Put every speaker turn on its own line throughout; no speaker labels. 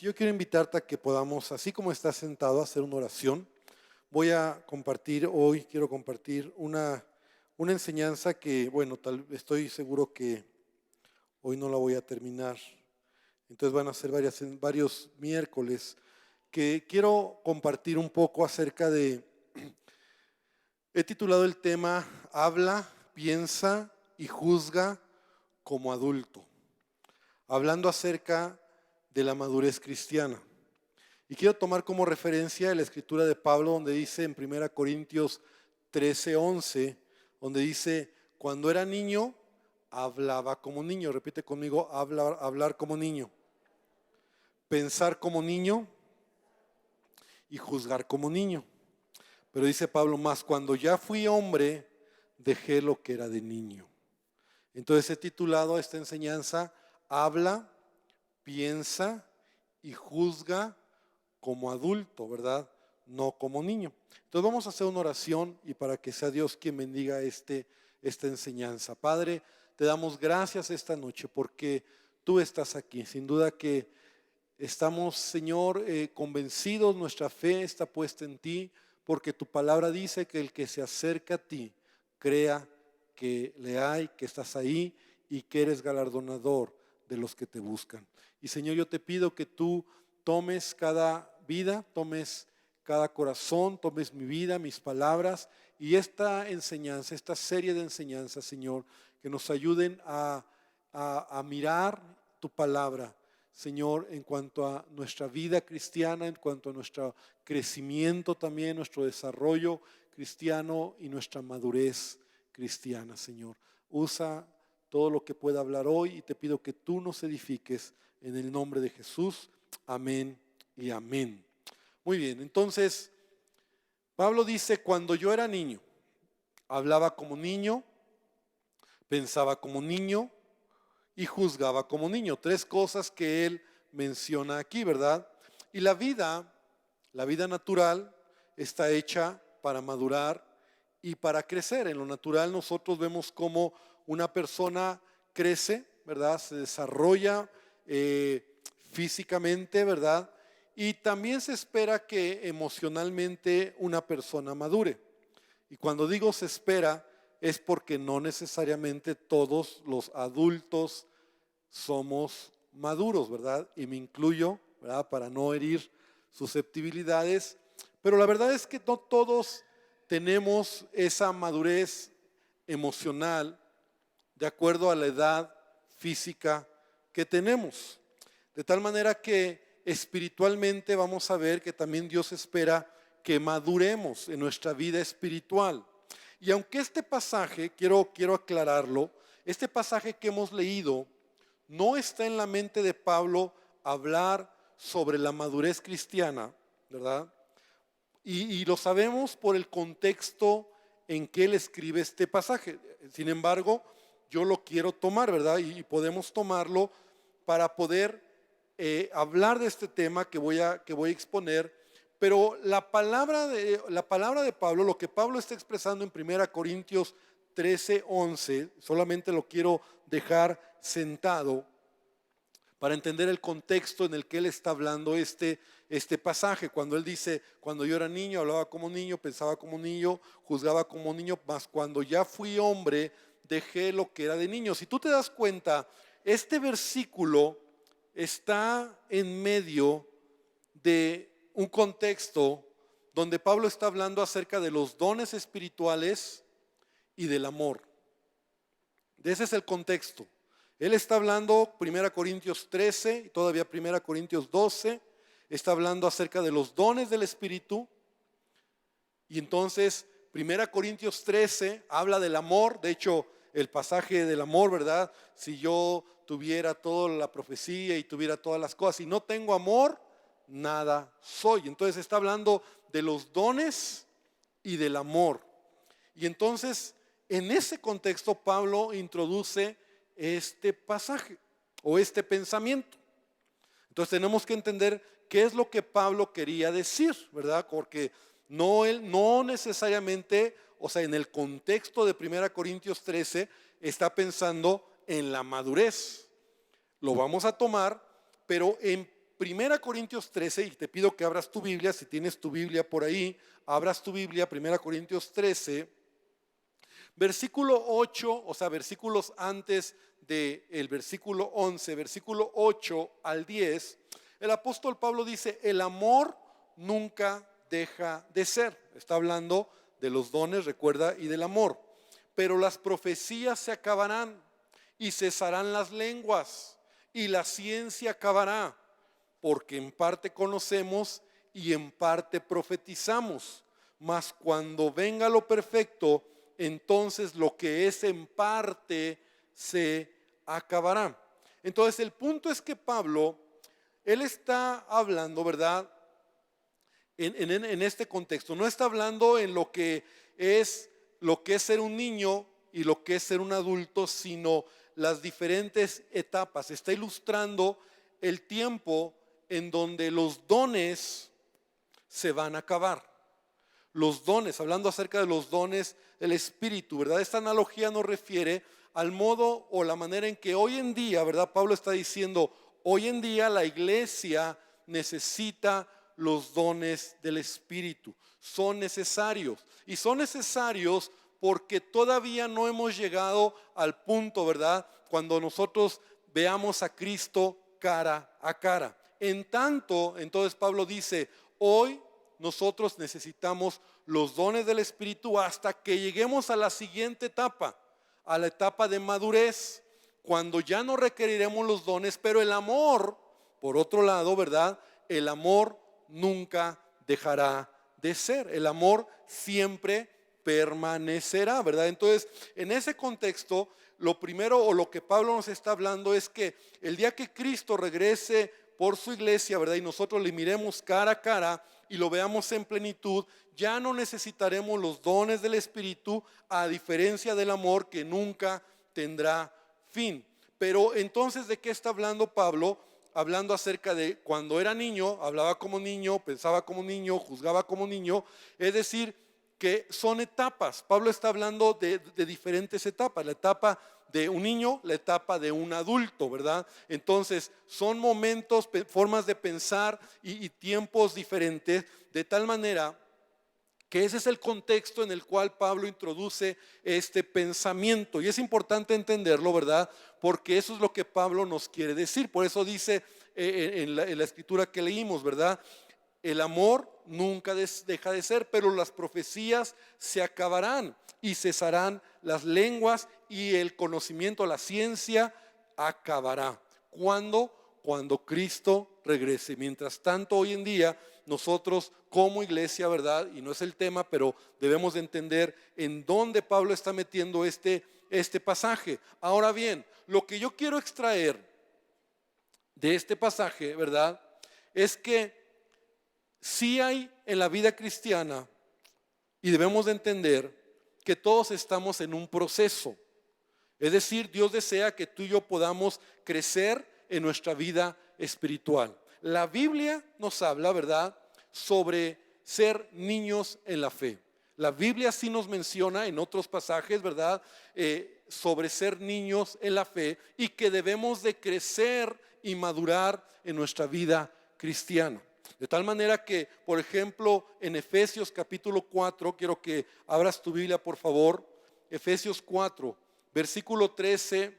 Yo quiero invitarte a que podamos, así como estás sentado, hacer una oración. Voy a compartir hoy, quiero compartir una enseñanza que, bueno, estoy seguro que hoy no la voy a terminar. Entonces van a ser varios miércoles que quiero compartir un poco acerca de, he titulado el tema, Habla, piensa y juzga como adulto. Hablando acerca de la madurez cristiana. Y quiero tomar como referencia la escritura de Pablo donde dice en 1 Corintios 13:11, donde dice, cuando era niño, hablaba como niño. Repite conmigo, hablar como niño, pensar como niño y juzgar como niño. Pero dice Pablo, más cuando ya fui hombre, dejé lo que era de niño. Entonces he titulado a esta enseñanza, Habla, piensa y juzga como adulto, ¿verdad? No como niño. Entonces vamos a hacer una oración y para que sea Dios quien bendiga esta enseñanza. Padre, te damos gracias esta noche porque tú estás aquí. Sin duda que estamos, Señor, convencidos, nuestra fe está puesta en ti, porque tu palabra dice que el que se acerca a ti, crea que le hay, que estás ahí y que eres galardonador de los que te buscan. Y Señor, yo te pido que tú tomes cada vida, tomes cada corazón, tomes mi vida, mis palabras y esta enseñanza, esta serie de enseñanzas, Señor, que nos ayuden a mirar tu palabra, Señor, en cuanto a nuestra vida cristiana, en cuanto a nuestro crecimiento también, nuestro desarrollo cristiano y nuestra madurez cristiana, Señor. Usa todo lo que pueda hablar hoy y te pido que tú nos edifiques en el nombre de Jesús. Amén y amén. Muy bien, entonces Pablo dice, cuando yo era niño, hablaba como niño, pensaba como niño y juzgaba como niño. Tres cosas que él menciona aquí, ¿verdad? Y la vida natural está hecha para madurar y para crecer. En lo natural nosotros vemos cómo una persona crece, ¿verdad? Se desarrolla físicamente, ¿verdad? Y también se espera que emocionalmente una persona madure. Y cuando digo se espera, es porque no necesariamente todos los adultos somos maduros, ¿verdad? Y me incluyo, ¿verdad? Para no herir susceptibilidades. Pero la verdad es que no todos tenemos esa madurez emocional de acuerdo a la edad física que tenemos. De tal manera que espiritualmente vamos a ver que también Dios espera que maduremos en nuestra vida espiritual. Y aunque este pasaje, quiero aclararlo, este pasaje que hemos leído no está en la mente de Pablo hablar sobre la madurez cristiana, ¿verdad? Y lo sabemos por el contexto en que él escribe este pasaje. Sin embargo, yo lo quiero tomar, ¿verdad? Y podemos tomarlo para poder hablar de este tema que voy a exponer. Pero la palabra de Pablo, lo que Pablo está expresando en 1 Corintios 13:11, solamente lo quiero dejar sentado para entender el contexto en el que él está hablando este pasaje. Cuando él dice, cuando yo era niño, hablaba como niño, pensaba como niño, juzgaba como niño, mas cuando ya fui hombre, dejé lo que era de niño. Si tú te das cuenta, este versículo está en medio de un contexto donde Pablo está hablando acerca de los dones espirituales y del amor. Ese es el contexto. Él está hablando 1 Corintios 13 y todavía 1 Corintios 12, está hablando acerca de los dones del Espíritu. Y entonces 1 Corintios 13 habla del amor. De hecho, el pasaje del amor, ¿verdad? Si yo tuviera toda la profecía y tuviera todas las cosas y no tengo amor, nada soy. Entonces está hablando de los dones y del amor. Y entonces en ese contexto Pablo introduce este pasaje o este pensamiento. Entonces tenemos que entender qué es lo que Pablo quería decir, ¿verdad? Porque él no necesariamente, o sea, en el contexto de 1 Corintios 13 está pensando en la madurez. Lo vamos a tomar, pero Primera Corintios 13, y te pido que abras tu Biblia, si tienes tu Biblia por ahí, abras tu Biblia, Primera Corintios 13, versículo 8, o sea, versículos antes del versículo 11, versículo 8 al 10, el apóstol Pablo dice, el amor nunca deja de ser. Está hablando de los dones, recuerda, y del amor. Pero las profecías se acabarán y cesarán las lenguas y la ciencia acabará, porque en parte conocemos y en parte profetizamos. Mas cuando venga lo perfecto, entonces lo que es en parte se acabará. Entonces el punto es que Pablo, él está hablando, ¿verdad? En este contexto, no está hablando en lo que es ser un niño y lo que es ser un adulto, sino las diferentes etapas. Está ilustrando el tiempo en donde los dones se van a acabar. Los dones, hablando acerca de los dones del Espíritu, ¿verdad? Esta analogía nos refiere al modo o la manera en que hoy en día, ¿verdad? Pablo está diciendo, hoy en día la iglesia necesita los dones del Espíritu. Son necesarios. Y son necesarios porque todavía no hemos llegado al punto, ¿verdad? Cuando nosotros veamos a Cristo cara a cara. En tanto, entonces Pablo dice, hoy nosotros necesitamos los dones del Espíritu hasta que lleguemos a la siguiente etapa, a la etapa de madurez, cuando ya no requeriremos los dones, pero el amor, por otro lado, ¿verdad? El amor nunca dejará de ser, el amor siempre permanecerá, ¿verdad? Entonces, en ese contexto, lo primero o lo que Pablo nos está hablando es que el día que Cristo regrese por su iglesia, ¿verdad? Y nosotros le miremos cara a cara y lo veamos en plenitud, ya no necesitaremos los dones del Espíritu, a diferencia del amor que nunca tendrá fin. Pero entonces, ¿de qué está hablando Pablo? Hablando acerca de cuando era niño, hablaba como niño, pensaba como niño, juzgaba como niño, es decir, que son etapas. Pablo está hablando de diferentes etapas, la etapa de un niño, la etapa de un adulto, ¿verdad? Entonces son momentos, formas de pensar y tiempos diferentes, de tal manera que ese es el contexto en el cual Pablo introduce este pensamiento. Y es importante entenderlo, ¿verdad? Porque eso es lo que Pablo nos quiere decir. Por eso dice en la escritura que leímos, ¿verdad? El amor nunca deja de ser, pero las profecías se acabarán y cesarán las lenguas y el conocimiento, la ciencia acabará. ¿Cuándo? Cuando Cristo regrese. Mientras tanto, hoy en día, nosotros como iglesia, ¿verdad? Y no es el tema, pero debemos de entender en dónde Pablo está metiendo este pasaje. Ahora bien, lo que yo quiero extraer de este pasaje, ¿verdad? Es que sí hay en la vida cristiana, y debemos de entender que todos estamos en un proceso. Es decir, Dios desea que tú y yo podamos crecer en nuestra vida espiritual. La Biblia nos habla, ¿verdad?, sobre ser niños en la fe. La Biblia sí nos menciona en otros pasajes, ¿verdad?, sobre ser niños en la fe y que debemos de crecer y madurar en nuestra vida cristiana. De tal manera que, por ejemplo, en Efesios capítulo 4, quiero que abras tu Biblia, por favor. Efesios 4, versículo 13,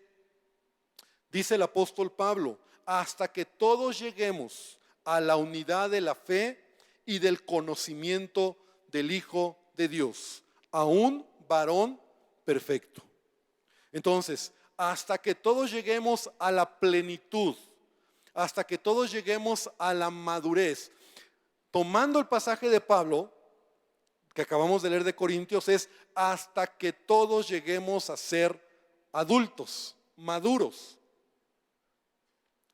dice el apóstol Pablo, hasta que todos lleguemos a la unidad de la fe y del conocimiento del Hijo de Dios, a un varón perfecto. Entonces, hasta que todos lleguemos a la plenitud, hasta que todos lleguemos a la madurez. Tomando el pasaje de Pablo, que acabamos de leer de Corintios, es hasta que todos lleguemos a ser adultos, maduros.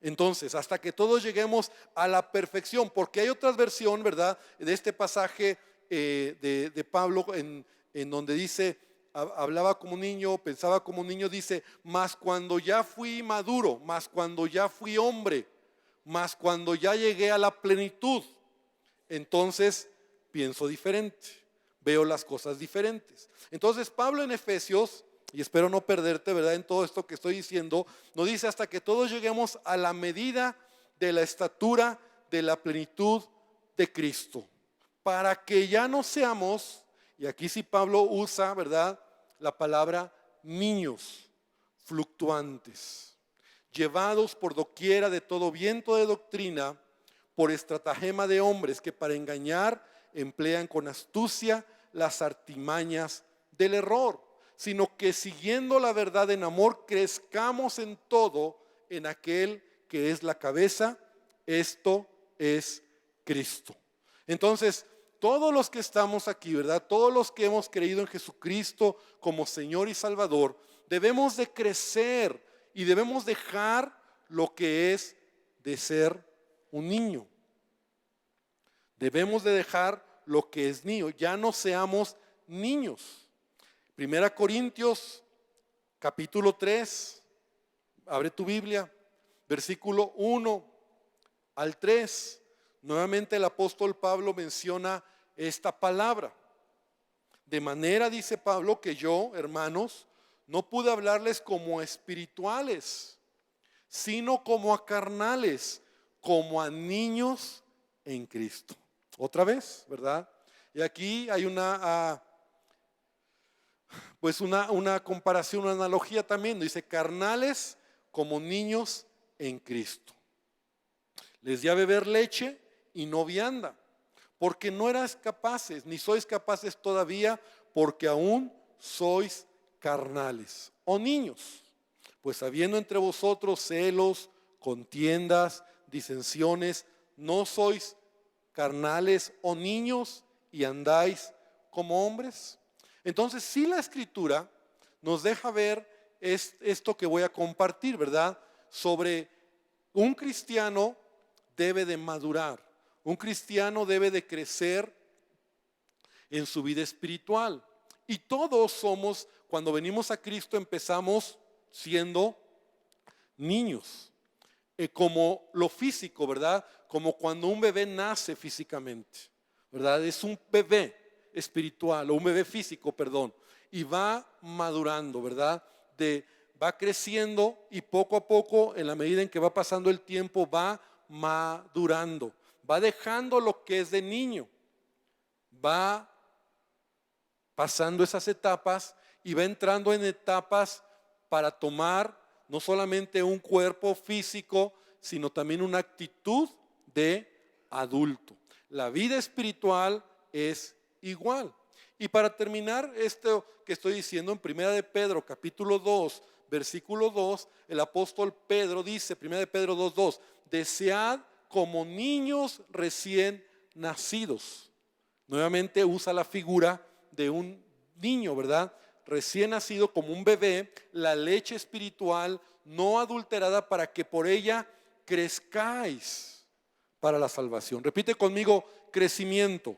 Entonces, hasta que todos lleguemos a la perfección, porque hay otra versión, ¿verdad?, de este pasaje de Pablo en donde dice, hablaba como niño, pensaba como niño, dice, mas cuando ya fui maduro, mas cuando ya fui hombre, mas cuando ya llegué a la plenitud, entonces pienso diferente, veo las cosas diferentes. Entonces Pablo en Efesios, y espero no perderte, ¿verdad?, en todo esto que estoy diciendo, nos dice hasta que todos lleguemos a la medida de la estatura de la plenitud de Cristo, para que ya no seamos, y aquí sí Pablo usa, ¿verdad?, la palabra niños fluctuantes, llevados por doquiera de todo viento de doctrina, por estratagema de hombres que para engañar emplean con astucia las artimañas del error, sino que siguiendo la verdad en amor crezcamos en todo en aquel que es la cabeza, esto es Cristo. Entonces, todos los que estamos aquí, ¿verdad? Todos los que hemos creído en Jesucristo como Señor y Salvador, debemos de crecer y debemos dejar lo que es de ser un niño. Debemos de dejar lo que es niño, ya no seamos niños. Primera Corintios capítulo 3, abre tu Biblia, versículo 1 al 3. Nuevamente el apóstol Pablo menciona esta palabra. De manera, dice Pablo, que yo, hermanos, no pude hablarles como espirituales, sino como a carnales, como a niños en Cristo. Otra vez, ¿verdad? Y aquí hay una comparación, una analogía también. Dice carnales como niños en Cristo. Les di a beber leche y no vianda, porque no eras capaces, ni sois capaces todavía, porque aún sois carnales o niños. Pues habiendo entre vosotros celos, contiendas, disensiones, ¿no sois carnales o niños y andáis como hombres? Entonces, si la Escritura nos deja ver esto que voy a compartir, ¿verdad? Sobre un cristiano debe de madurar, un cristiano debe de crecer en su vida espiritual. Y todos somos, cuando venimos a Cristo, empezamos siendo niños, como lo físico, ¿verdad? Como cuando un bebé nace físicamente, ¿verdad? Es un bebé espiritual o un bebé físico, perdón, y va madurando, ¿verdad? Va creciendo y poco a poco, en la medida en que va pasando el tiempo, va madurando, va dejando lo que es de niño, va pasando esas etapas y va entrando en etapas para tomar no solamente un cuerpo físico, sino también una actitud de adulto. La vida espiritual es igual. Y para terminar esto que estoy diciendo, en Primera de Pedro capítulo 2, versículo 2, el apóstol Pedro dice, Primera de Pedro 2:2, desead como niños recién nacidos. Nuevamente usa la figura de un niño, ¿verdad? Recién nacido, como un bebé, la leche espiritual no adulterada, para que por ella crezcáis para la salvación. Repite conmigo, crecimiento.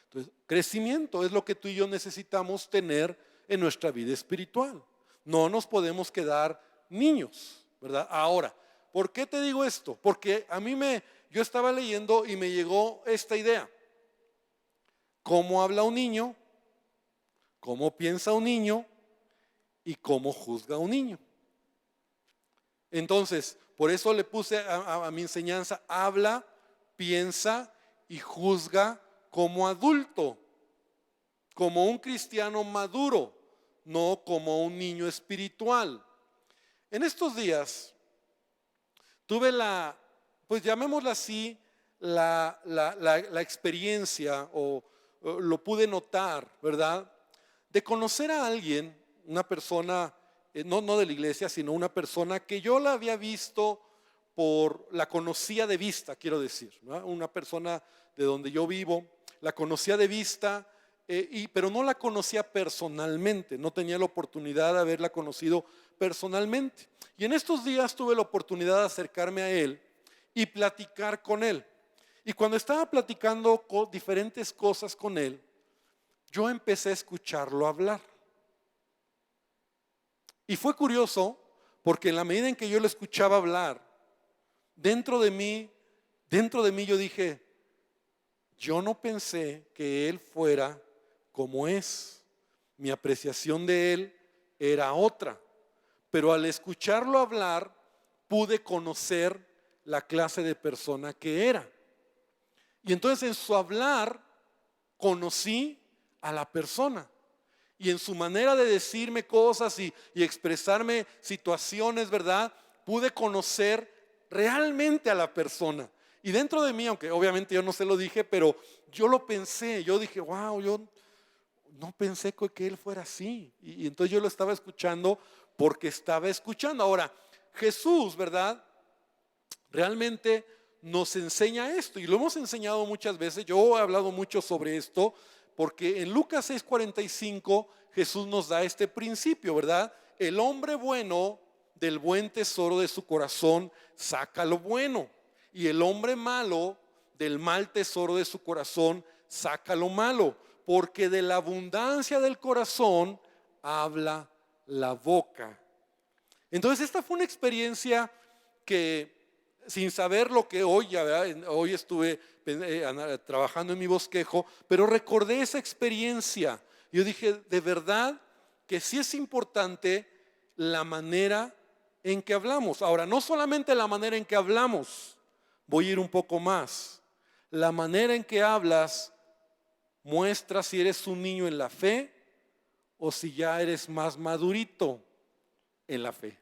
Entonces, crecimiento es lo que tú y yo necesitamos tener en nuestra vida espiritual. No nos podemos quedar niños, ¿verdad? Ahora, ¿por qué te digo esto? Porque yo estaba leyendo y me llegó esta idea. ¿Cómo habla un niño? ¿Cómo piensa un niño? ¿Y cómo juzga un niño? Entonces, por eso le puse a mi enseñanza, habla, piensa y juzga como adulto, como un cristiano maduro, no como un niño espiritual. En estos días tuve pues llamémosla así, la experiencia, o lo pude notar, ¿verdad? De conocer a alguien, una persona, no de la iglesia, sino una persona que yo la había visto, la conocía de vista, quiero decir, ¿no? Una persona de donde yo vivo, la conocía de vista, pero no la conocía personalmente, no tenía la oportunidad de haberla conocido personalmente. Y en estos días tuve la oportunidad de acercarme a él y platicar con él. Y cuando estaba platicando diferentes cosas con él, yo empecé a escucharlo hablar. Y fue curioso, porque en la medida en que yo lo escuchaba hablar, dentro de mí yo dije, yo no pensé que él fuera como es. Mi apreciación de él era otra. Pero al escucharlo hablar, pude conocer la clase de persona que era. Y entonces en su hablar conocí a la persona. Y en su manera de decirme cosas y expresarme situaciones, ¿verdad? Pude conocer realmente a la persona. Y dentro de mí, aunque obviamente yo no se lo dije, pero yo lo pensé. Yo dije, wow, yo no pensé que él fuera así. Y entonces yo lo estaba escuchando porque estaba escuchando. Ahora, Jesús, ¿verdad? Realmente nos enseña esto. Y lo hemos enseñado muchas veces. Yo he hablado mucho sobre esto. Porque en Lucas 6:45 Jesús nos da este principio, ¿verdad? El hombre bueno del buen tesoro de su corazón saca lo bueno. Y el hombre malo del mal tesoro de su corazón saca lo malo. Porque de la abundancia del corazón habla la boca. Entonces esta fue una experiencia que, sin saber lo que hoy, hoy estuve trabajando en mi bosquejo, pero recordé esa experiencia. Yo dije, de verdad que sí es importante la manera en que hablamos. Ahora, no solamente la manera en que hablamos, voy a ir un poco más. La manera en que hablas muestra si eres un niño en la fe o si ya eres más madurito en la fe,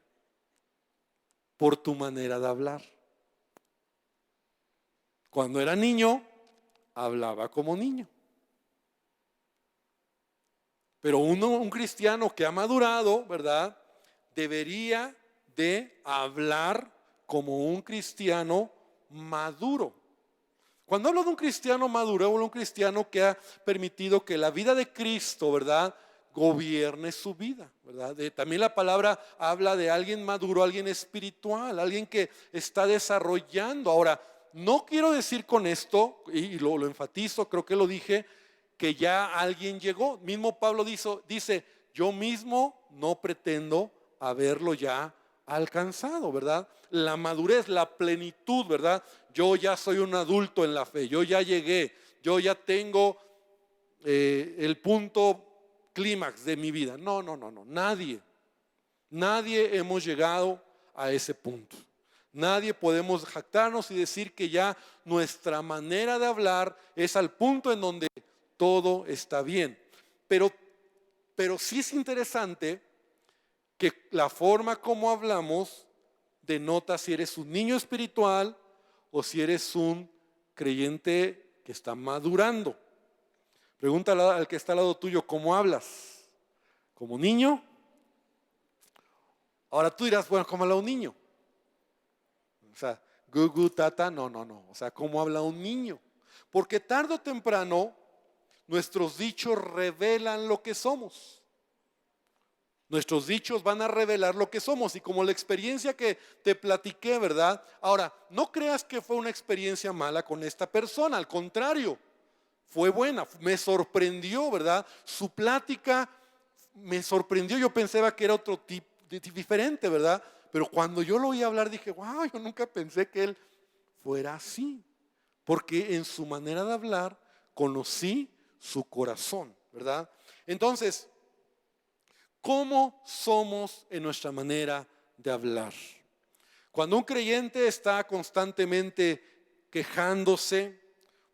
por tu manera de hablar. Cuando era niño, hablaba como niño. Pero un cristiano que ha madurado, ¿verdad? Debería de hablar como un cristiano maduro. Cuando hablo de un cristiano maduro, hablo de un cristiano que ha permitido que la vida de Cristo, ¿verdad?, gobierne su vida, ¿verdad? También la palabra habla de alguien maduro, alguien espiritual, alguien que está desarrollando. Ahora, no quiero decir con esto, y lo enfatizo, creo que lo dije, que ya alguien llegó. Mismo Pablo dice, yo mismo no pretendo haberlo ya alcanzado, ¿verdad? La madurez, la plenitud, ¿verdad? Yo ya soy un adulto en la fe, yo ya llegué, yo ya tengo el punto clímax de mi vida. No, nadie hemos llegado a ese punto. Nadie podemos jactarnos y decir que ya nuestra manera de hablar es al punto en donde todo está bien. Pero sí es interesante que la forma como hablamos denota si eres un niño espiritual o si eres un creyente que está madurando. Pregúntale al que está al lado tuyo, ¿cómo hablas? ¿Como niño? Ahora tú dirás, bueno, ¿cómo habla un niño? O sea, gugu, tata, no. O sea, ¿cómo habla un niño? Porque tarde o temprano nuestros dichos revelan lo que somos. Nuestros dichos van a revelar lo que somos. Y como la experiencia que te platiqué, ¿verdad? Ahora, no creas que fue una experiencia mala con esta persona. Al contrario, fue buena. Me sorprendió, ¿verdad? Su plática me sorprendió. Yo pensaba que era otro tipo diferente, ¿verdad? Pero cuando yo lo oí hablar dije, wow, yo nunca pensé que él fuera así. Porque en su manera de hablar conocí su corazón, ¿verdad? Entonces, ¿cómo somos en nuestra manera de hablar? Cuando un creyente está constantemente quejándose,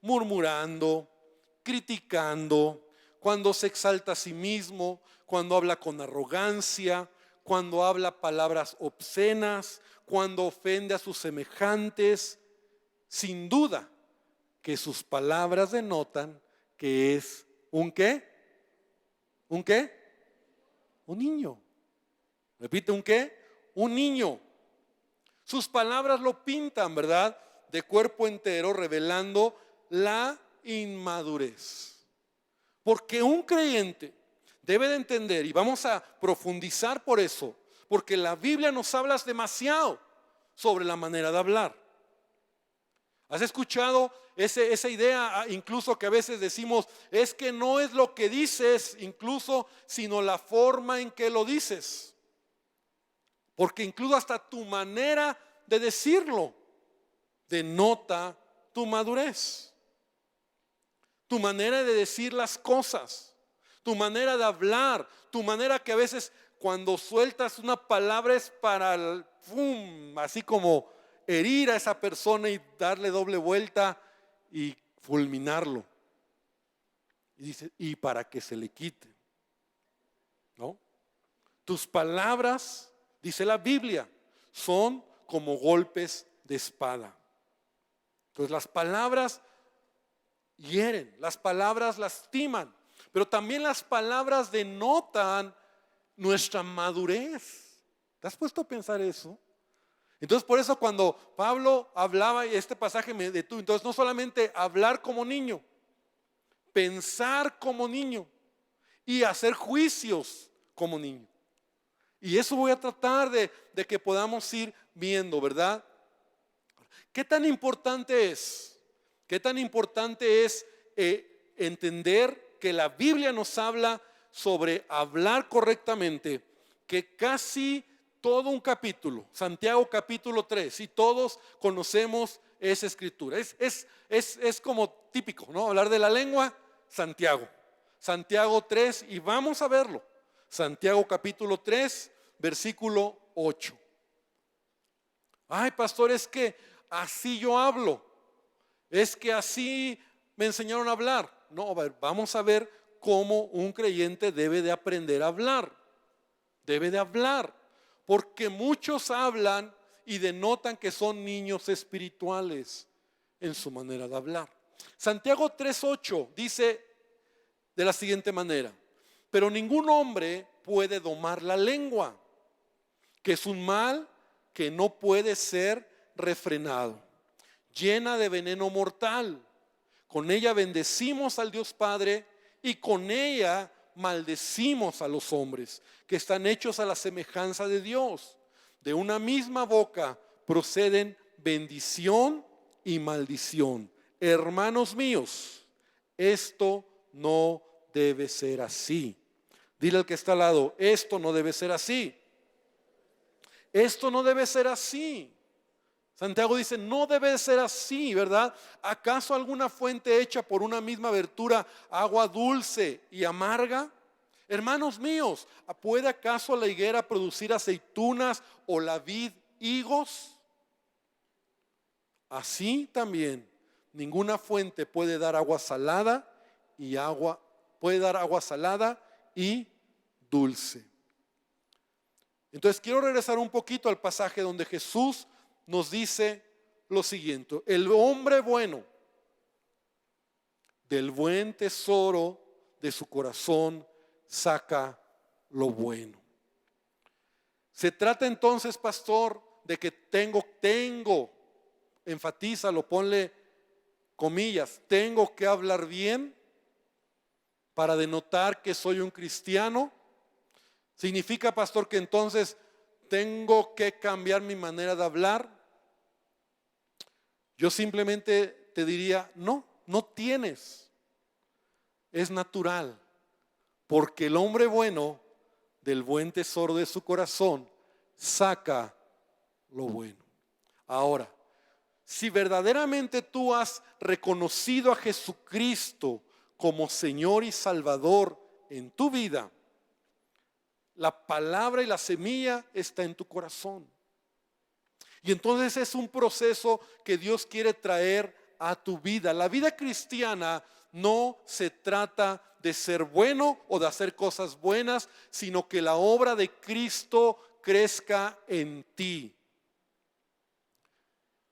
murmurando, criticando, cuando se exalta a sí mismo, cuando habla con arrogancia, cuando habla palabras obscenas, cuando ofende a sus semejantes, sin duda que sus palabras denotan que es ¿un qué? ¿Un qué? Un niño. Repite, ¿un qué? Un niño. Sus palabras lo pintan, ¿verdad? De cuerpo entero, revelando la inmadurez. Porque un creyente debe de entender, y vamos a profundizar por eso, porque la Biblia nos habla demasiado sobre la manera de hablar. ¿Has escuchado esa idea incluso que a veces decimos, es que no es lo que dices incluso, sino la forma en que lo dices? Porque incluso hasta tu manera de decirlo denota tu madurez. Tu manera de decir las cosas, tu manera de hablar, tu manera que a veces cuando sueltas una palabra es para el ¡pum!, así como herir a esa persona y darle doble vuelta y fulminarlo. Y dice, y para que se le quite, ¿no? Tus palabras, dice la Biblia, son como golpes de espada. Entonces las palabras hieren, las palabras lastiman, pero también las palabras denotan nuestra madurez. ¿Te has puesto a pensar eso? Entonces por eso cuando Pablo hablaba, y este pasaje me detuvo, entonces no solamente hablar como niño, pensar como niño y hacer juicios como niño. Y eso voy a tratar de que podamos ir viendo, ¿verdad? ¿Qué tan importante es? ¿Qué tan importante es entender que la Biblia nos habla sobre hablar correctamente? Que casi todo un capítulo, Santiago capítulo 3, y todos conocemos esa escritura. Es como típico, ¿no? Hablar de la lengua, Santiago 3, y vamos a verlo. Santiago capítulo 3, versículo 8. Ay, pastor, es que así yo hablo. Es que así me enseñaron a hablar. No, a ver, vamos a ver cómo un creyente debe de aprender a hablar. Debe de hablar. Porque muchos hablan y denotan que son niños espirituales en su manera de hablar. Santiago 3:8 dice de la siguiente manera: pero ningún hombre puede domar la lengua, que es un mal que no puede ser refrenado, llena de veneno mortal. Con ella bendecimos al Dios Padre y con ella maldecimos a los hombres que están hechos a la semejanza de Dios. De una misma boca proceden bendición y maldición. Hermanos míos, esto no debe ser así. Dile al que está al lado, esto no debe ser así. Esto no debe ser así. Santiago dice, no debe ser así, ¿verdad? ¿Acaso alguna fuente hecha por una misma abertura, agua dulce y amarga? Hermanos míos, ¿puede acaso la higuera producir aceitunas o la vid higos? Así también, ninguna fuente puede dar agua salada y dulce. Entonces quiero regresar un poquito al pasaje donde Jesús nos dice lo siguiente: el hombre bueno del buen tesoro de su corazón saca lo bueno. Se trata entonces, pastor, de que tengo, enfatízalo, ponle comillas, tengo que hablar bien para denotar que soy un cristiano. ¿Significa, pastor, que entonces tengo que cambiar mi manera de hablar? Yo simplemente te diría, no tienes. Es natural, porque el hombre bueno del buen tesoro de su corazón saca lo bueno. Ahora, si verdaderamente tú has reconocido a Jesucristo como Señor y Salvador en tu vida, la palabra y la semilla está en tu corazón. Y entonces es un proceso que Dios quiere traer a tu vida. La vida cristiana no se trata de ser bueno o de hacer cosas buenas, sino que la obra de Cristo crezca en ti.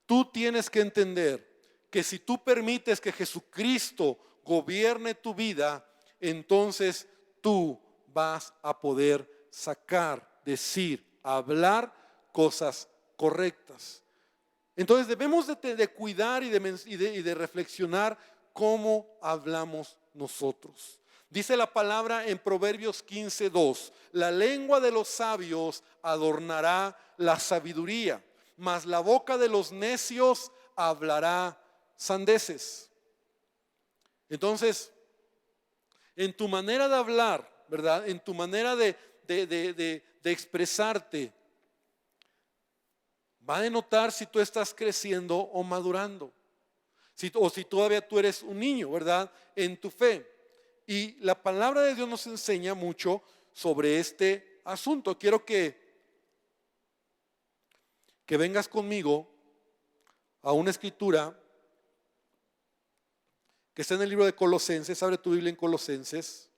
Tú tienes que entender que si tú permites que Jesucristo gobierne tu vida, entonces tú vas a poder sacar, decir, hablar cosas correctas. Entonces debemos de cuidar y de reflexionar cómo hablamos nosotros. Dice la palabra en Proverbios 15:2: la lengua de los sabios adornará la sabiduría, mas la boca de los necios hablará sandeces. Entonces, en tu manera de hablar, ¿verdad? En tu manera de expresarte, va a denotar si tú estás creciendo o madurando, o si todavía tú eres un niño, ¿verdad? En tu fe. Y la palabra de Dios nos enseña mucho sobre este asunto. Quiero que vengas conmigo a una escritura que está en el libro de Colosenses. Abre tu Biblia en Colosenses.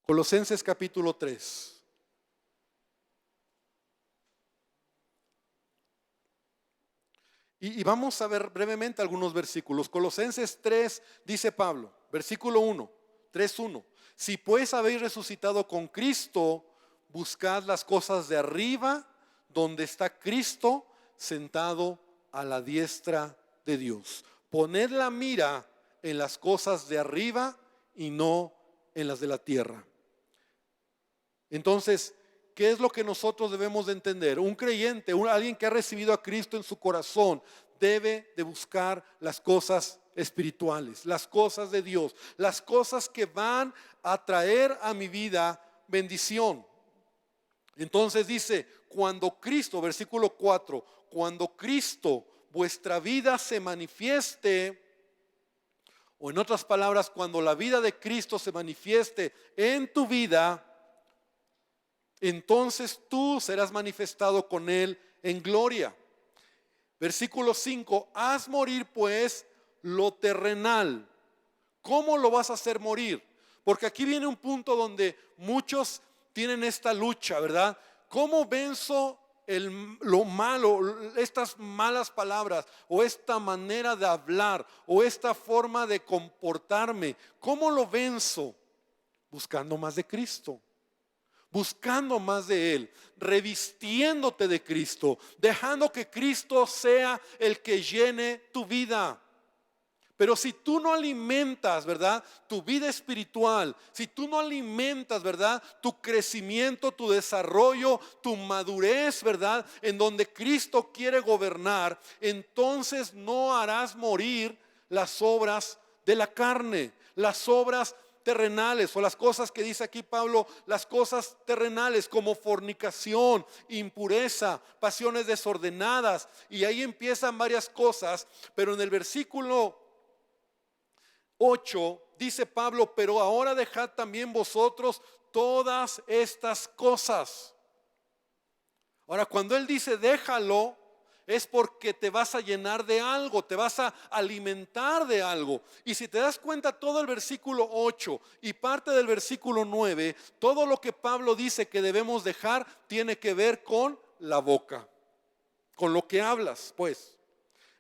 Colosenses capítulo 3. Y vamos a ver brevemente algunos versículos. Colosenses 3 dice Pablo, versículo 1, 3:1. Si pues habéis resucitado con Cristo, buscad las cosas de arriba, donde está Cristo sentado a la diestra de Dios. Poned la mira en las cosas de arriba y no en las de la tierra. Entonces, ¿qué es lo que nosotros debemos de entender? Un creyente, alguien que ha recibido a Cristo en su corazón, debe de buscar las cosas espirituales, las cosas de Dios, las cosas que van a traer a mi vida bendición. Entonces dice, cuando Cristo, versículo 4, cuando Cristo, vuestra vida se manifieste, o en otras palabras, cuando la vida de Cristo se manifieste en tu vida, entonces tú serás manifestado con Él en gloria. Versículo 5, haz morir pues lo terrenal. ¿Cómo lo vas a hacer morir? Porque aquí viene un punto donde muchos tienen esta lucha, ¿verdad? ¿Cómo venzo lo malo, estas malas palabras, o esta manera de hablar, o esta forma de comportarme? ¿Cómo lo venzo? Buscando más de Cristo. Buscando más de Él, revistiéndote de Cristo, dejando que Cristo sea el que llene tu vida. Pero si tú no alimentas, ¿verdad?, tu vida espiritual, si tú no alimentas, ¿verdad?, tu crecimiento, tu desarrollo, tu madurez, ¿verdad?, en donde Cristo quiere gobernar, entonces no harás morir las obras de la carne, las obras terrenales, o las cosas que dice aquí Pablo, las cosas terrenales como fornicación, impureza, pasiones desordenadas, y ahí empiezan varias cosas. Pero en el versículo 8 dice Pablo, pero ahora dejad también vosotros todas estas cosas. Ahora, cuando él dice déjalo, es porque te vas a llenar de algo, te vas a alimentar de algo. Y si te das cuenta, todo el versículo 8 y parte del versículo 9, todo lo que Pablo dice que debemos dejar tiene que ver con la boca, con lo que hablas, pues.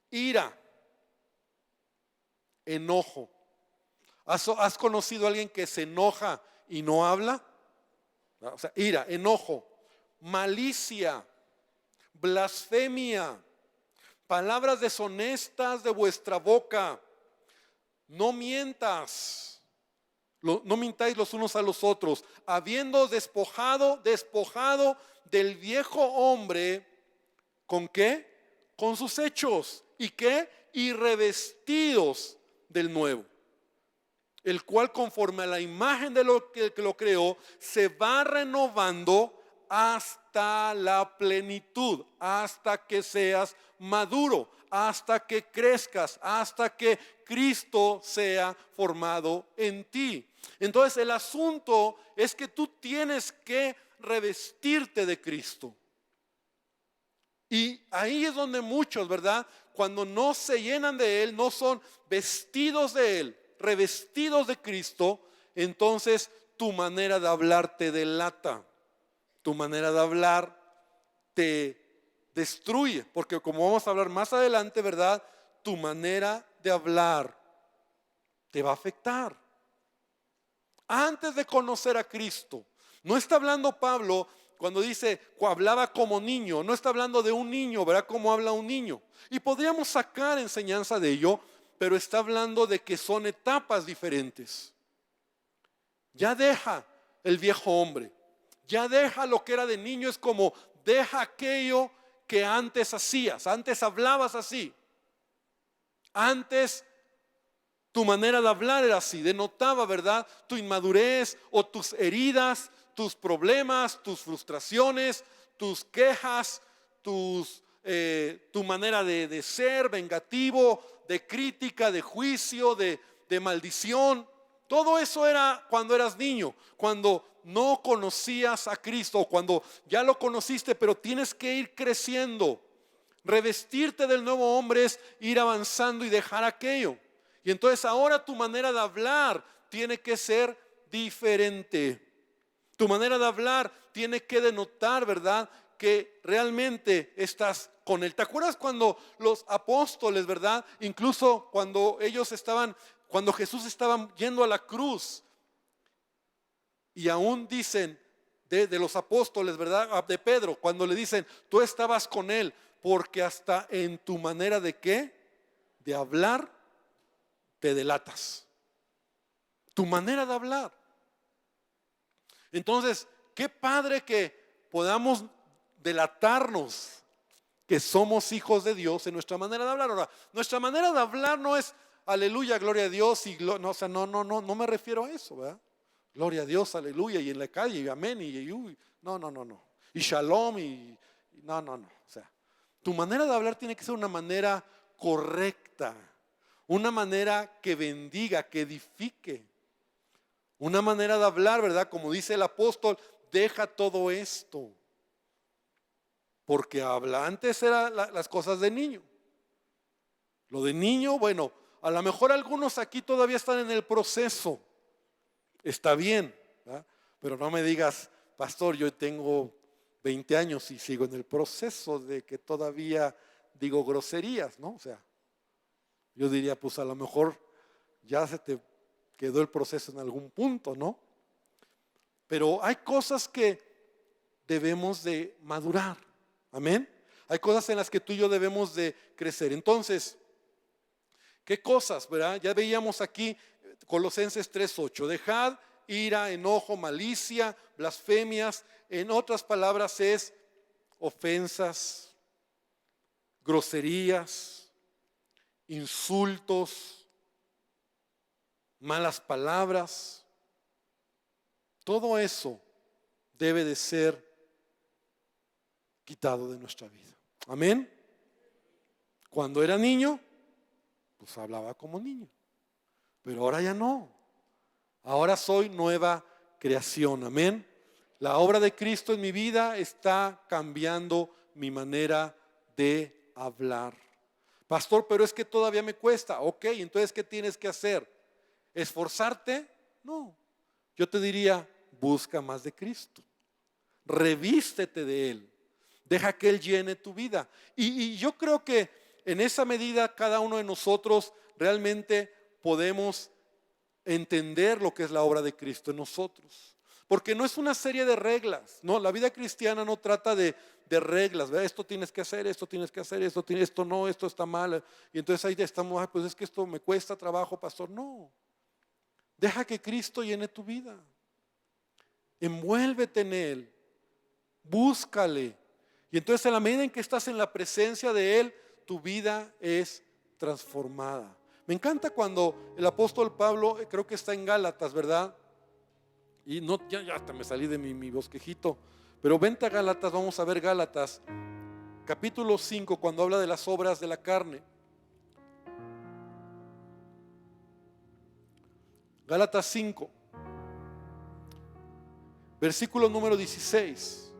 Ira, enojo. ¿Has conocido a alguien que se enoja y no habla? O sea, ira, enojo, malicia, blasfemia, palabras deshonestas de vuestra boca. No mientas, no mintáis los unos a los otros, habiendo despojado del viejo hombre. ¿Con qué? Con sus hechos. ¿Y qué? Y revestidos del nuevo, el cual conforme a la imagen de lo que lo creó, se va renovando hasta la plenitud, hasta que seas maduro, hasta que crezcas, hasta que Cristo sea formado en ti. Entonces el asunto es que tú tienes que revestirte de Cristo. Y ahí es donde muchos, ¿verdad?, cuando no se llenan de Él, no son vestidos de Él, revestidos de Cristo, entonces tu manera de hablar te delata, tu manera de hablar te destruye, porque como vamos a hablar más adelante, ¿verdad?, tu manera de hablar te va a afectar. Antes de conocer a Cristo, no está hablando Pablo cuando dice hablaba como niño, no está hablando de un niño, ¿verdad?, cómo habla un niño, y podríamos sacar enseñanza de ello, pero está hablando de que son etapas diferentes. Ya deja el viejo hombre, ya deja lo que era de niño, es como deja aquello que antes hacías, antes hablabas así, antes tu manera de hablar era así, denotaba, ¿verdad?, tu inmadurez o tus heridas, tus problemas, tus frustraciones, tus quejas, tu manera de ser vengativo, de crítica, de juicio, de maldición. Todo eso era cuando eras niño, cuando no conocías a Cristo, cuando ya lo conociste, pero tienes que ir creciendo. Revestirte del nuevo hombre es ir avanzando y dejar aquello. Y entonces ahora tu manera de hablar tiene que ser diferente. Tu manera de hablar tiene que denotar, ¿verdad?, que realmente estás con Él. ¿Te acuerdas cuando los apóstoles, verdad? Incluso cuando cuando Jesús estaba yendo a la cruz, y aún dicen de los apóstoles, ¿verdad?, de Pedro, cuando le dicen, tú estabas con Él, porque hasta en tu manera de ¿qué? De hablar te delatas. Tu manera de hablar. Entonces, qué padre que podamos delatarnos que somos hijos de Dios en nuestra manera de hablar. Ahora, nuestra manera de hablar no es aleluya, gloria a Dios y no, o sea, no me refiero a eso, ¿verdad? Gloria a Dios, aleluya, y en la calle, y amén, y uy, no. Y shalom, y no. O sea, tu manera de hablar tiene que ser una manera correcta, una manera que bendiga, que edifique. Una manera de hablar, ¿verdad? Como dice el apóstol, deja todo esto. Porque habla, antes eran las cosas de niño. Lo de niño, bueno, a lo mejor algunos aquí todavía están en el proceso. Está bien, ¿verdad? Pero no me digas, pastor, yo tengo 20 años y sigo en el proceso de que todavía digo groserías, ¿no? O sea, yo diría, pues a lo mejor ya se te quedó el proceso en algún punto, ¿no? Pero hay cosas que debemos de madurar, amén. Hay cosas en las que tú y yo debemos de crecer. Entonces, ¿qué cosas, verdad? Ya veíamos aquí Colosenses 3:8, dejad ira, enojo, malicia, blasfemias. En otras palabras es ofensas, groserías, insultos, malas palabras. Todo eso debe de ser quitado de nuestra vida. Amén. Cuando era niño, pues hablaba como niño. Pero ahora ya no. Ahora soy nueva creación. Amén. La obra de Cristo en mi vida está cambiando mi manera de hablar. Pastor, pero es que todavía me cuesta. Ok, entonces ¿qué tienes que hacer? ¿Esforzarte? No. Yo te diría, busca más de Cristo. Revístete de Él. Deja que Él llene tu vida. Y yo creo que en esa medida cada uno de nosotros realmente podemos entender lo que es la obra de Cristo en nosotros. Porque no es una serie de reglas. No, la vida cristiana no trata de reglas, ¿verdad? Esto tienes que hacer, esto tienes que hacer, esto no, esto está mal. Y entonces ahí estamos, pues es que esto me cuesta trabajo, pastor. No. Deja que Cristo llene tu vida. Envuélvete en Él. Búscale. Y entonces en la medida en que estás en la presencia de Él, tu vida es transformada. Me encanta cuando el apóstol Pablo, creo que está en Gálatas, ¿verdad? Y no, ya hasta me salí de mi bosquejito. Pero vente a Gálatas, vamos a ver Gálatas, capítulo 5, cuando habla de las obras de la carne. Gálatas 5, versículo número 16.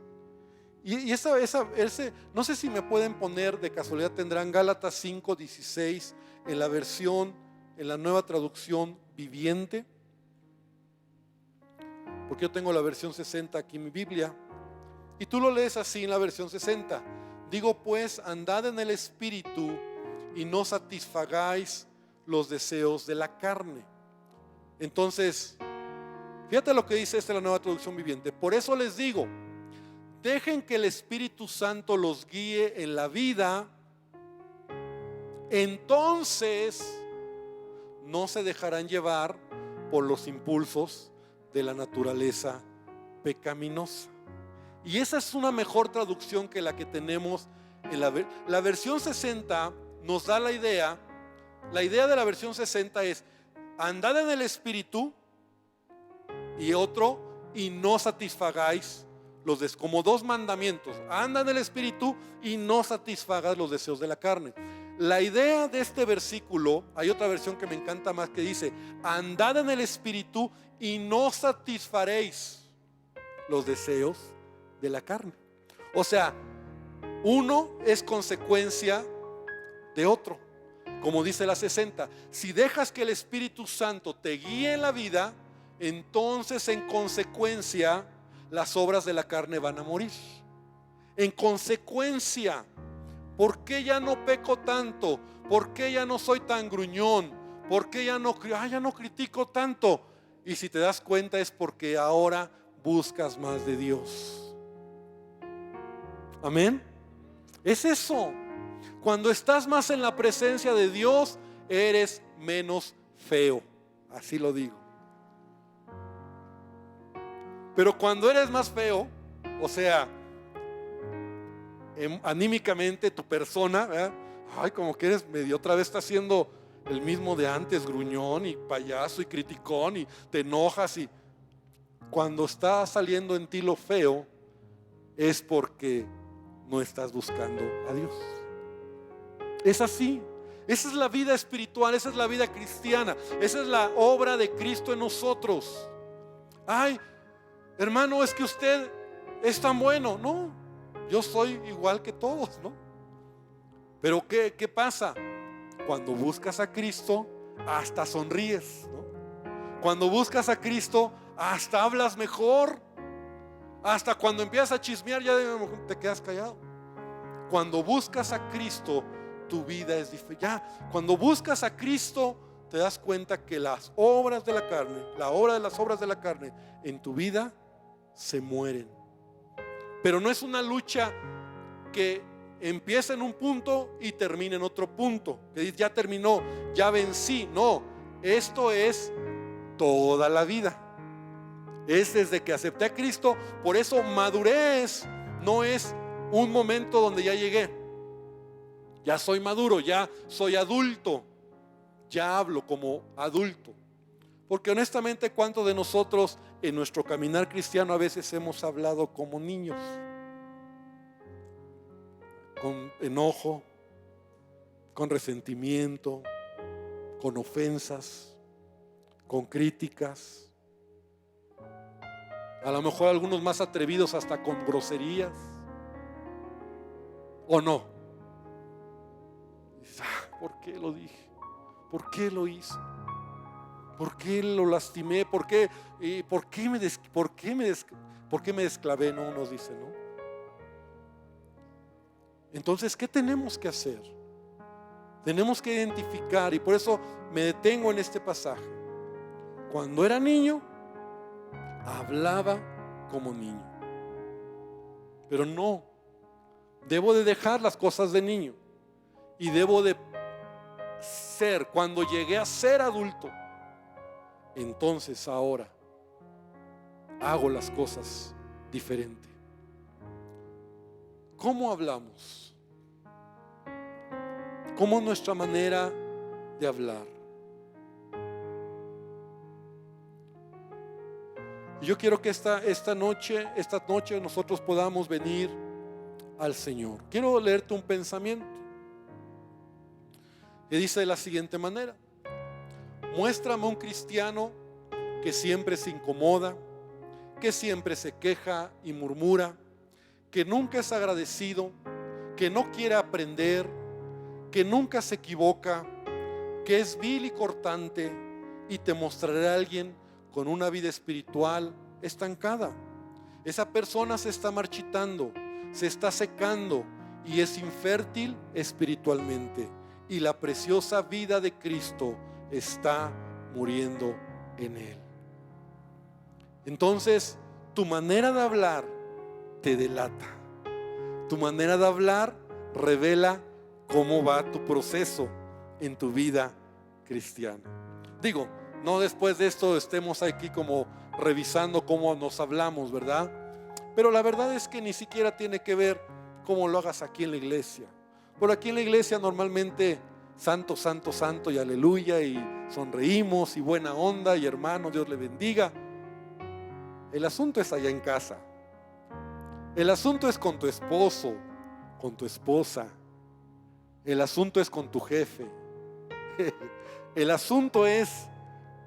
Y ese, no sé si me pueden poner, de casualidad tendrán Gálatas 5, 16 en la versión, en la nueva traducción viviente. Porque yo tengo la versión 60 aquí en mi Biblia. Y tú lo lees así en la versión 60. Digo pues, andad en el Espíritu y no satisfagáis los deseos de la carne. Entonces, fíjate lo que dice la nueva traducción viviente. Por eso les digo, dejen que el Espíritu Santo los guíe en la vida. Entonces no se dejarán llevar por los impulsos de la naturaleza pecaminosa. Y esa es una mejor traducción que la que tenemos en la versión 60. Nos da la idea de la versión 60 es andad en el Espíritu, y otro, y no satisfagáis como dos mandamientos. Anda en el Espíritu y no satisfagas los deseos de la carne. La idea de este versículo, hay otra versión que me encanta más que dice: andad en el Espíritu y no satisfaréis los deseos de la carne. O sea, uno es consecuencia de otro. Como dice la 60, si dejas que el Espíritu Santo te guíe en la vida, entonces en consecuencia las obras de la carne van a morir. En consecuencia, ¿por qué ya no peco tanto? ¿Por qué ya no soy tan gruñón? ¿Por qué ya no critico tanto? Y si te das cuenta es porque ahora buscas más de Dios. Amén. Es eso. Cuando estás más en la presencia de Dios, eres menos feo. Así lo digo. Pero cuando eres más feo, o sea, anímicamente tu persona, ¿verdad? Ay, como que eres medio, otra vez estás siendo el mismo de antes, gruñón y payaso y criticón y te enojas. Y cuando está saliendo en ti lo feo, es porque no estás buscando a Dios. Es así. Esa es la vida espiritual, esa es la vida cristiana, esa es la obra de Cristo en nosotros. Ay, hermano, es que usted es tan bueno. No, yo soy igual que todos, ¿no? Pero ¿qué pasa? Cuando buscas a Cristo, hasta sonríes, ¿no? Cuando buscas a Cristo, hasta hablas mejor. Hasta cuando empiezas a chismear, ya te quedas callado. Cuando buscas a Cristo, tu vida es diferente. Ya, cuando buscas a Cristo, te das cuenta que las obras de la carne, la obra de las obras de la carne en tu vida se mueren. Pero no es una lucha que empieza en un punto y termina en otro punto, que dice ya terminó, ya vencí. No, esto es toda la vida. Es desde que acepté a Cristo. Por eso madurez no es un momento donde ya llegué, ya soy maduro, ya soy adulto, ya hablo como adulto. Porque honestamente, ¿cuántos de nosotros en nuestro caminar cristiano a veces hemos hablado como niños? Con enojo, con resentimiento, con ofensas, con críticas. A lo mejor algunos más atrevidos hasta con groserías. ¿O no? ¿Por qué lo dije? ¿Por qué lo hice? ¿Por qué lo lastimé? ¿Por qué me desclavé? No, nos dice, ¿no? Entonces, ¿qué tenemos que hacer? Tenemos que identificar, y por eso me detengo en este pasaje. Cuando era niño, hablaba como niño. Pero no, debo de dejar las cosas de niño y debo de ser, cuando llegué a ser adulto, entonces ahora hago las cosas diferente. ¿Cómo hablamos? ¿Cómo es nuestra manera de hablar? Yo quiero que esta noche nosotros podamos venir al Señor. Quiero leerte un pensamiento que dice de la siguiente manera: muéstrame un cristiano que siempre se incomoda, que siempre se queja y murmura, que nunca es agradecido, que no quiere aprender, que nunca se equivoca, que es vil y cortante, y te mostraré a alguien con una vida espiritual estancada. Esa persona se está marchitando, se está secando y es infértil espiritualmente, y la preciosa vida de Cristo está muriendo en él. Entonces, tu manera de hablar te delata. Tu manera de hablar revela cómo va tu proceso en tu vida cristiana. Digo, no después de esto estemos aquí como revisando cómo nos hablamos, ¿verdad? Pero la verdad es que ni siquiera tiene que ver cómo lo hagas aquí en la iglesia. Por aquí en la iglesia normalmente santo, santo, santo y aleluya, y sonreímos y buena onda y hermano, Dios le bendiga. El asunto es allá en casa. El asunto es con tu esposo, con tu esposa. El asunto es con tu jefe. El asunto es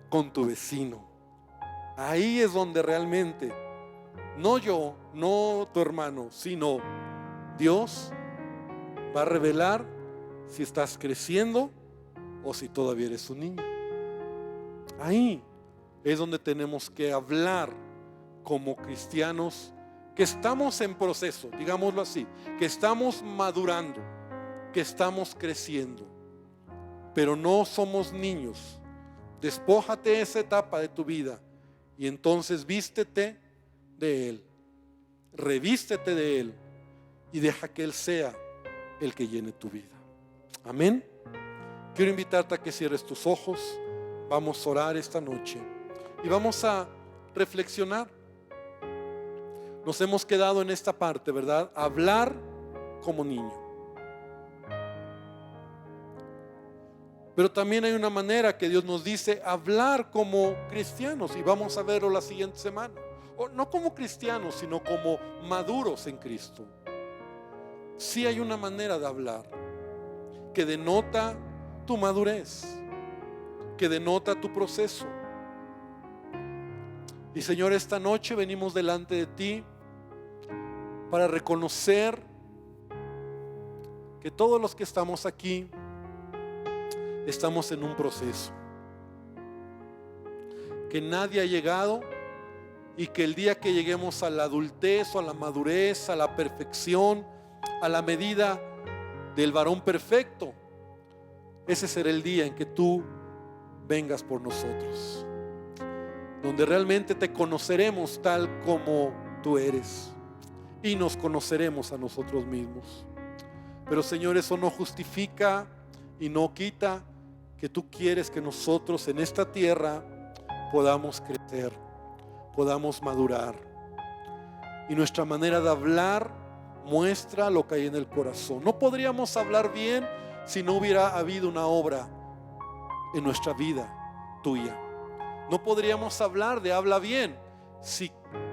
con tu vecino. Ahí es donde realmente, no yo, no tu hermano, sino Dios va a revelar si estás creciendo o si todavía eres un niño. Ahí es donde tenemos que hablar como cristianos que estamos en proceso, digámoslo así, que estamos madurando, que estamos creciendo, pero no somos niños. Despójate de esa etapa de tu vida y entonces vístete de Él, revístete de Él y deja que Él sea el que llene tu vida. Amén. Quiero invitarte a que cierres tus ojos. Vamos a orar esta noche y vamos a reflexionar. Nos hemos quedado en esta parte, ¿verdad? Hablar como niño. Pero también hay una manera que Dios nos dice hablar como cristianos, y vamos a verlo la siguiente semana. O no como cristianos, sino como maduros en Cristo. Sí hay una manera de hablar que denota tu madurez, que denota tu proceso. Y Señor, esta noche venimos delante de ti para reconocer que todos los que estamos aquí estamos en un proceso, que nadie ha llegado y que el día que lleguemos a la adultez o a la madurez, a la perfección, a la medida del varón perfecto, ese será el día en que tú vengas por nosotros, donde realmente te conoceremos tal como tú eres y nos conoceremos a nosotros mismos. Pero Señor, eso no justifica y no quita que tú quieres que nosotros en esta tierra podamos crecer, podamos madurar, y nuestra manera de hablar muestra lo que hay en el corazón. No podríamos hablar bien si no hubiera habido una obra en nuestra vida tuya. No podríamos hablar de habla bien si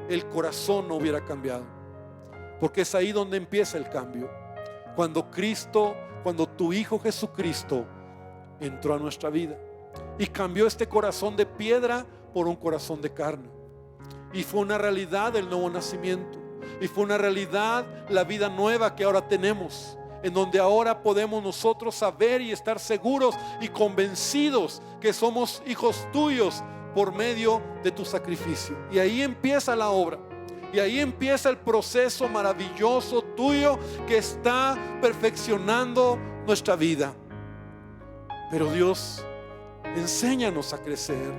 el corazón no hubiera cambiado, porque es ahí donde empieza el cambio. Cuando tu Hijo Jesucristo entró a nuestra vida y cambió este corazón de piedra por un corazón de carne, y fue una realidad el nuevo nacimiento, y fue una realidad la vida nueva que ahora tenemos, en donde ahora podemos nosotros saber y estar seguros y convencidos que somos hijos tuyos por medio de tu sacrificio. Y ahí empieza la obra, y ahí empieza el proceso maravilloso tuyo que está perfeccionando nuestra vida. Pero Dios, enséñanos a crecer,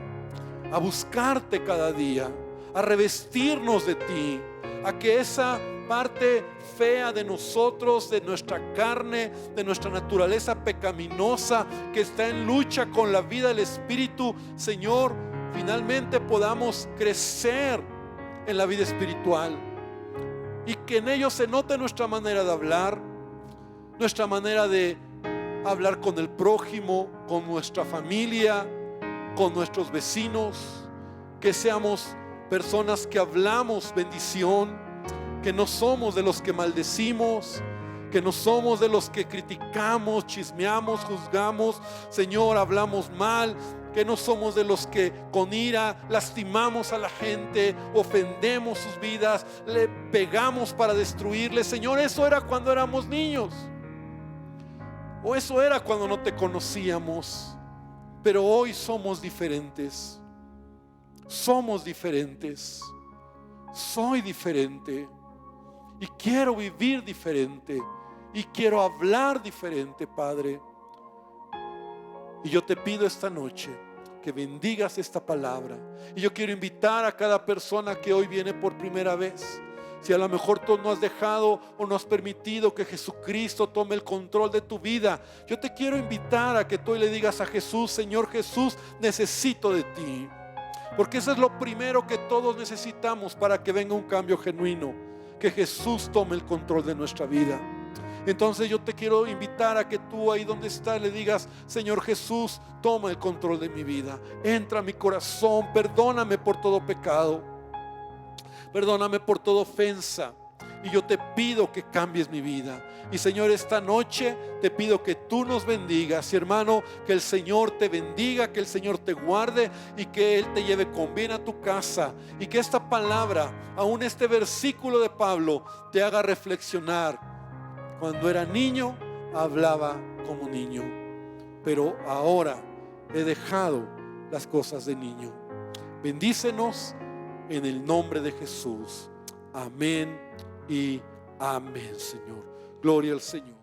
a buscarte cada día, a revestirnos de ti, a que esa parte fea de nosotros, de nuestra carne, de nuestra naturaleza pecaminosa que está en lucha con la vida del Espíritu, Señor, finalmente podamos crecer en la vida espiritual, y que en ello se note nuestra manera de hablar, nuestra manera de hablar con el prójimo, con nuestra familia, con nuestros vecinos, que seamos personas que hablamos bendición, que no somos de los que maldecimos, que no somos de los que criticamos, chismeamos, juzgamos, Señor, hablamos mal, que no somos de los que con ira lastimamos a la gente, ofendemos sus vidas, le pegamos para destruirle. Señor, eso era cuando éramos niños, o eso era cuando no te conocíamos, pero hoy somos diferentes. Somos diferentes. Soy diferente y quiero vivir diferente y quiero hablar diferente, Padre. Y yo te pido esta noche que bendigas esta palabra, y yo quiero invitar a cada persona que hoy viene por primera vez. Si a lo mejor tú no has dejado o no has permitido que Jesucristo tome el control de tu vida, yo te quiero invitar a que tú le digas a Jesús: Señor Jesús, necesito de ti. Porque eso es lo primero que todos necesitamos para que venga un cambio genuino, que Jesús tome el control de nuestra vida. Entonces yo te quiero invitar a que tú ahí donde estás le digas: Señor Jesús, toma el control de mi vida, entra a mi corazón, perdóname por todo pecado, perdóname por toda ofensa, y yo te pido que cambies mi vida. Y Señor, esta noche te pido que tú nos bendigas. Y hermano, que el Señor te bendiga, que el Señor te guarde y que Él te lleve con bien a tu casa. Y que esta palabra, aún este versículo de Pablo, te haga reflexionar. Cuando era niño, hablaba como niño, pero ahora he dejado las cosas de niño. Bendícenos en el nombre de Jesús. Amén y amén, Señor. Gloria al Señor.